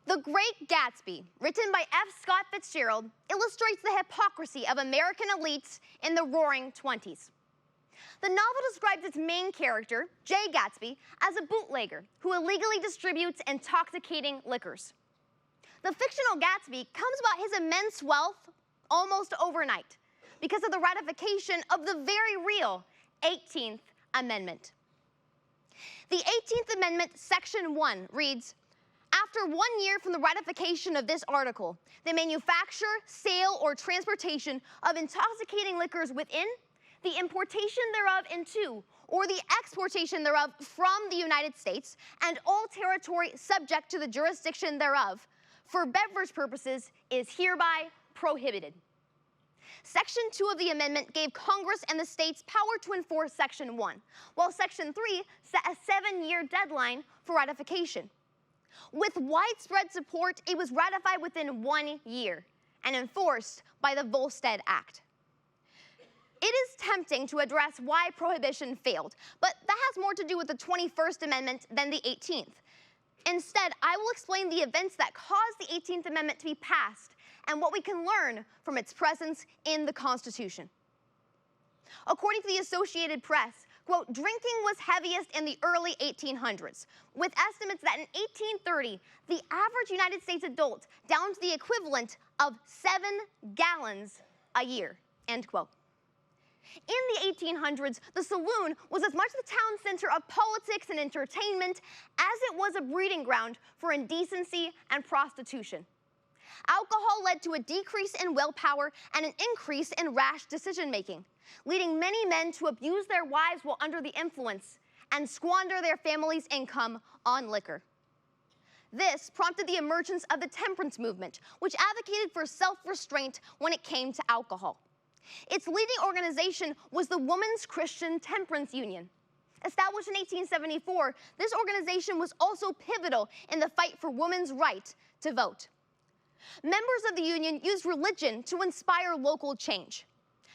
The Great Gatsby, written by F. Scott Fitzgerald, illustrates the hypocrisy of American elites in the Roaring '20s. The novel describes its main character, Jay Gatsby, as a bootlegger who illegally distributes intoxicating liquors. The fictional Gatsby comes about his immense wealth almost overnight because of the ratification of the very real 18th Amendment. The 18th Amendment, Section 1, reads, "After 1 year from the ratification of this article, the manufacture, sale, or transportation of intoxicating liquors within, the importation thereof into, or the exportation thereof from the United States, and all territory subject to the jurisdiction thereof, for beverage purposes, is hereby prohibited." Section 2 of the amendment gave Congress and the states power to enforce Section 1, while Section 3 set a 7-year deadline for ratification. With widespread support, it was ratified within 1 year and enforced by the Volstead Act. It is tempting to address why prohibition failed, but that has more to do with the 21st Amendment than the 18th. Instead, I will explain the events that caused the 18th Amendment to be passed and what we can learn from its presence in the Constitution. According to the Associated Press, quote, "Drinking was heaviest in the early 1800s, with estimates that in 1830, the average United States adult downed the equivalent of 7 gallons a year," end quote. In the 1800s, the saloon was as much the town center of politics and entertainment as it was a breeding ground for indecency and prostitution. Alcohol led to a decrease in willpower and an increase in rash decision-making, leading many men to abuse their wives while under the influence and squander their family's income on liquor. This prompted the emergence of the temperance movement, which advocated for self-restraint when it came to alcohol. Its leading organization was the Women's Christian Temperance Union. Established in 1874, this organization was also pivotal in the fight for women's right to vote. Members of the union used religion to inspire local change.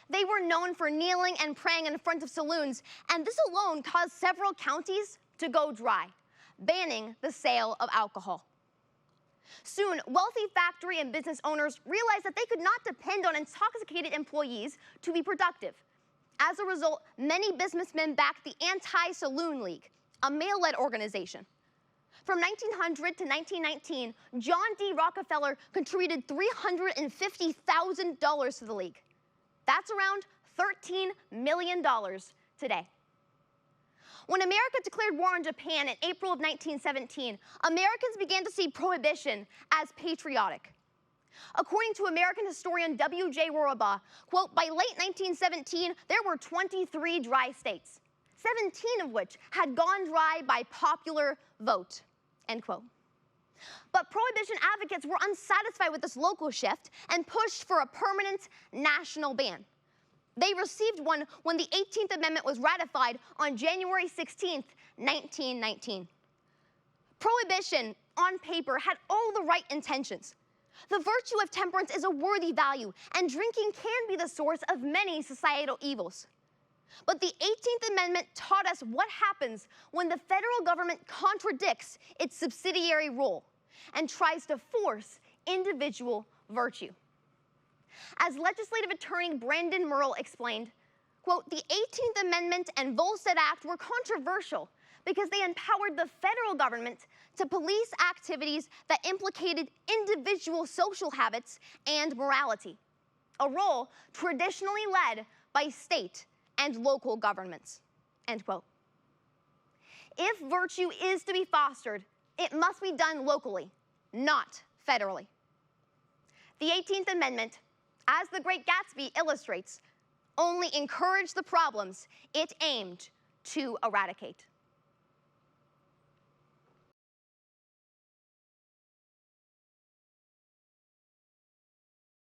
They were known for kneeling and praying in front of saloons, and this alone caused several counties to go dry, banning the sale of alcohol. Soon, wealthy factory and business owners realized that they could not depend on intoxicated employees to be productive. As a result, many businessmen backed the Anti-Saloon League, a male-led organization. From 1900 to 1919, John D. Rockefeller contributed $350,000 to the league. That's around $13 million today. When America declared war on Japan in April of 1917, Americans began to see prohibition as patriotic. According to American historian W.J. Rorabaugh, quote, "By late 1917, there were 23 dry states, 17 of which had gone dry by popular vote," end quote. But prohibition advocates were unsatisfied with this local shift and pushed for a permanent national ban. They received one when the 18th Amendment was ratified on January 16, 1919. Prohibition, on paper, had all the right intentions. The virtue of temperance is a worthy value, and drinking can be the source of many societal evils. But the 18th Amendment taught us what happens when the federal government contradicts its subsidiary role and tries to force individual virtue. As legislative attorney Brandon Murrell explained, quote, "The 18th Amendment and Volstead Act were controversial because they empowered the federal government to police activities that implicated individual social habits and morality, a role traditionally led by state and local governments," end quote. If virtue is to be fostered, it must be done locally, not federally. The 18th Amendment, as The Great Gatsby illustrates, only encouraged the problems it aimed to eradicate.